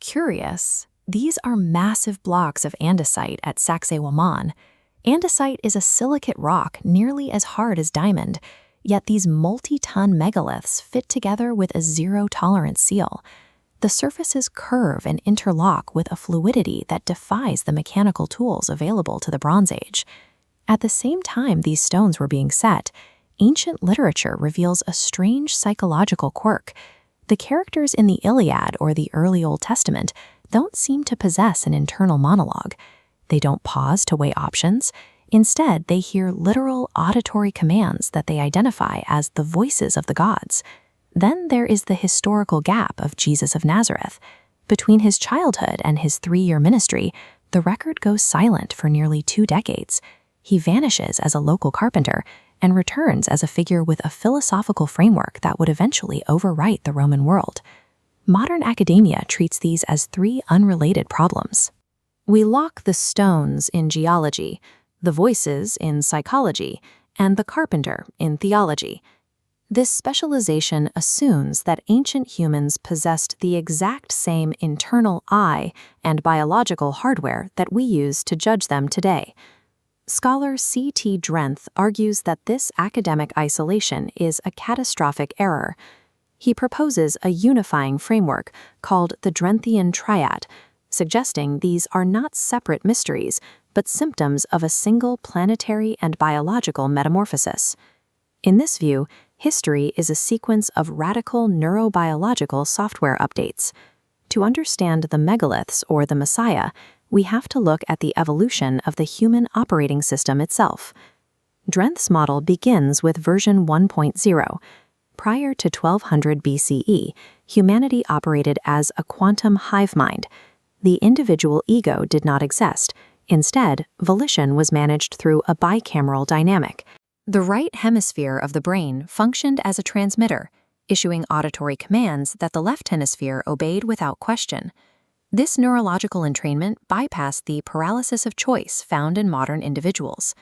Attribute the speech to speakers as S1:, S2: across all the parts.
S1: curious, these are massive blocks of andesite at Sacsayhuaman. Andesite is a silicate rock nearly as hard as diamond, yet these multi-ton megaliths fit together with a zero-tolerance seal. The surfaces curve and interlock with a fluidity that defies the mechanical tools available to the Bronze Age. At the same time these stones were being set, ancient literature reveals a strange psychological quirk. The characters in the Iliad or the early Old Testament don't seem to possess an internal monologue. They don't pause to weigh options. Instead, they hear literal auditory commands that they identify as the voices of the gods. Then there is the historical gap of Jesus of Nazareth. Between his childhood and his 3-year ministry, the record goes silent for nearly 2 decades. He vanishes as a local carpenter and returns as a figure with a philosophical framework that would eventually overwrite the Roman world. Modern academia treats these as 3 unrelated problems. We lock the stones in geology, the voices in psychology, and the carpenter in theology. This specialization assumes that ancient humans possessed the exact same internal eye and biological hardware that we use to judge them today. Scholar C.T. Drenth argues that this academic isolation is a catastrophic error. He proposes a unifying framework called the Drenthian triad, suggesting these are not separate mysteries, but symptoms of a single planetary and biological metamorphosis. In this view, history is a sequence of radical neurobiological software updates. To understand the megaliths or the Messiah, we have to look at the evolution of the human operating system itself. Drenth's model begins with version 1.0. Prior to 1200 BCE, humanity operated as a quantum hive mind. The individual ego did not exist. Instead, volition was managed through a bicameral dynamic. The right hemisphere of the brain functioned as a transmitter, issuing auditory commands that the left hemisphere obeyed without question. This neurological entrainment bypassed the paralysis of choice found in modern individuals.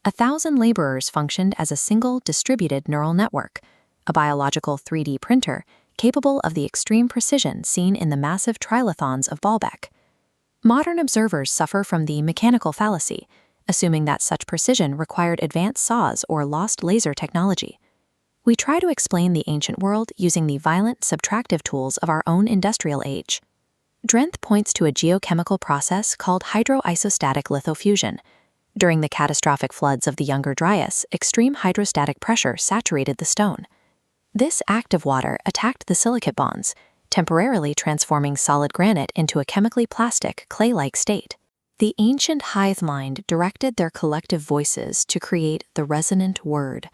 S1: 1,000 laborers functioned as a single distributed neural network, a biological 3D printer capable of the extreme precision seen in the massive trilithons of Baalbek. Modern observers suffer from the mechanical fallacy, assuming that such precision required advanced saws or lost laser technology. We try to explain the ancient world using the violent subtractive tools of our own industrial age. Drenth points to a geochemical process called hydroisostatic lithofusion. During the catastrophic floods of the Younger Dryas, extreme hydrostatic pressure saturated the stone. This active water attacked the silicate bonds, temporarily transforming solid granite into a chemically plastic, clay-like state. The ancient hive mind directed their collective voices to create the resonant word.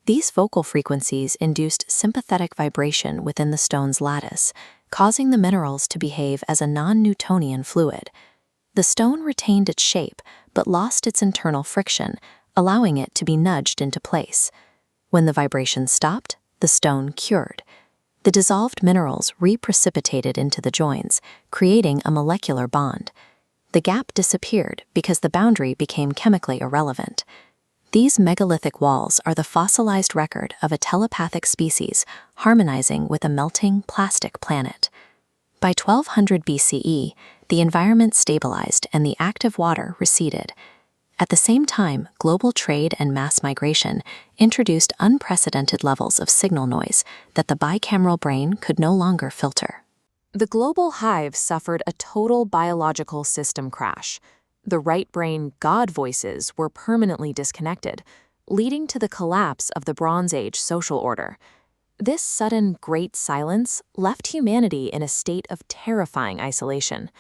S1: These vocal frequencies induced sympathetic vibration within the stone's lattice, causing the minerals to behave as a non-Newtonian fluid. The stone retained its shape, but lost its internal friction, allowing it to be nudged into place. When the vibration stopped, the stone cured. The dissolved minerals reprecipitated into the joins, creating a molecular bond. The gap disappeared because the boundary became chemically irrelevant. These megalithic walls are the fossilized record of a telepathic species harmonizing with a melting plastic planet. By 1200 BCE, the environment stabilized and the active water receded. At the same time, global trade and mass migration introduced unprecedented levels of signal noise that the bicameral brain could no longer filter. The global hive suffered a total biological system crash. The right brain God voices were permanently disconnected, leading to the collapse of the Bronze Age social order. This sudden great silence left humanity in a state of terrifying isolation.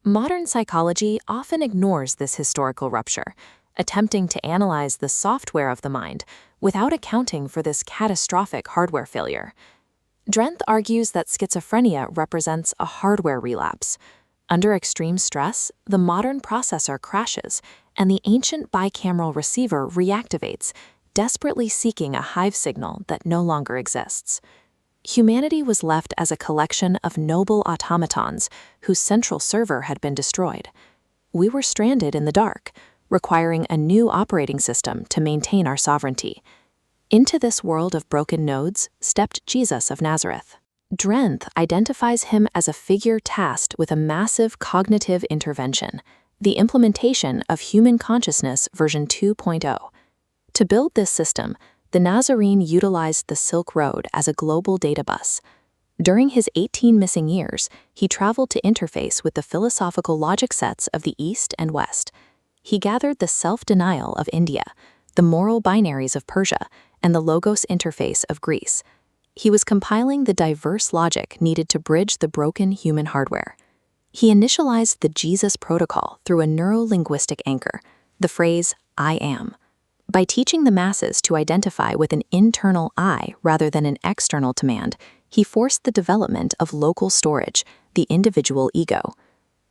S1: Modern psychology often ignores this historical rupture, attempting to analyze the software of the mind without accounting for this catastrophic hardware failure. Drenth argues that schizophrenia represents a hardware relapse. Under extreme stress, the modern processor crashes, and the ancient bicameral receiver reactivates, desperately seeking a hive signal that no longer exists. Humanity was left as a collection of noble automatons whose central server had been destroyed. We were stranded in the dark, requiring a new operating system to maintain our sovereignty. Into this world of broken nodes stepped Jesus of Nazareth. Drenth identifies him as a figure tasked with a massive cognitive intervention, the implementation of human consciousness version 2.0. To build this system, the Nazarene utilized the Silk Road as a global data bus. During his 18 missing years, he traveled to interface with the philosophical logic sets of the East and West. He gathered the self-denial of India, the moral binaries of Persia, and the logos interface of Greece. He was compiling the diverse logic needed to bridge the broken human hardware. He initialized the Jesus protocol through a neuro-linguistic anchor, the phrase, "I am." By teaching the masses to identify with an internal I rather than an external demand, he forced the development of local storage, the individual ego.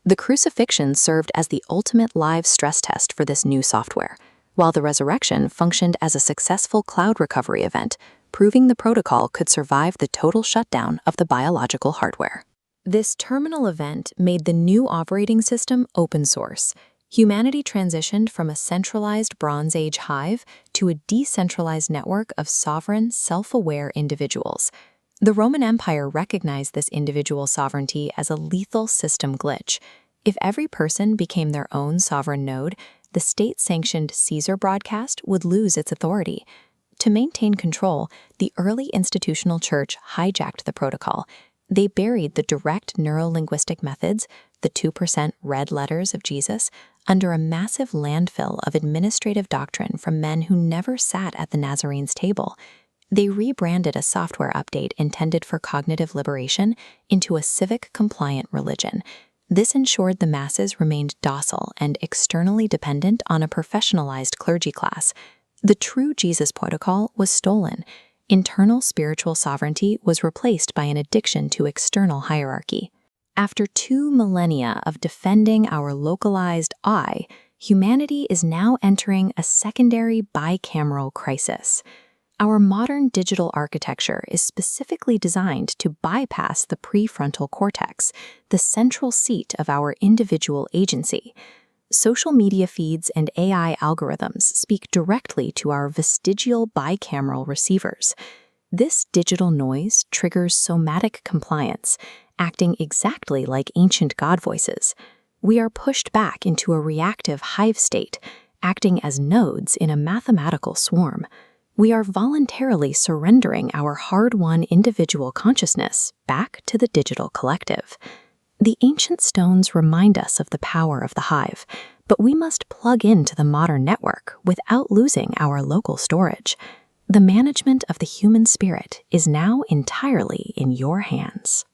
S1: The crucifixion served as the ultimate live stress test for this new software, while the resurrection functioned as a successful cloud recovery event, proving the protocol could survive the total shutdown of the biological hardware. This terminal event made the new operating system open source. Humanity transitioned from a centralized Bronze Age hive to a decentralized network of sovereign, self-aware individuals. The Roman Empire recognized this individual sovereignty as a lethal system glitch. If every person became their own sovereign node, the state-sanctioned Caesar broadcast would lose its authority. To maintain control, the early institutional church hijacked the protocol. They buried the direct neuro-linguistic methods, the 2% red letters of Jesus, under a massive landfill of administrative doctrine from men who never sat at the Nazarene's table. They rebranded a software update intended for cognitive liberation into a civic-compliant religion. This ensured the masses remained docile and externally dependent on a professionalized clergy class. The true Jesus protocol was stolen. Internal spiritual sovereignty was replaced by an addiction to external hierarchy. After 2 millennia of defending our localized I, humanity is now entering a secondary bicameral crisis. Our modern digital architecture is specifically designed to bypass the prefrontal cortex, the central seat of our individual agency. Social media feeds and AI algorithms speak directly to our vestigial bicameral receivers. This digital noise triggers somatic compliance, acting exactly like ancient god voices. We are pushed back into a reactive hive state, acting as nodes in a mathematical swarm. We are voluntarily surrendering our hard-won individual consciousness back to the digital collective. The ancient stones remind us of the power of the hive, but we must plug into the modern network without losing our local storage. The management of the human spirit is now entirely in your hands.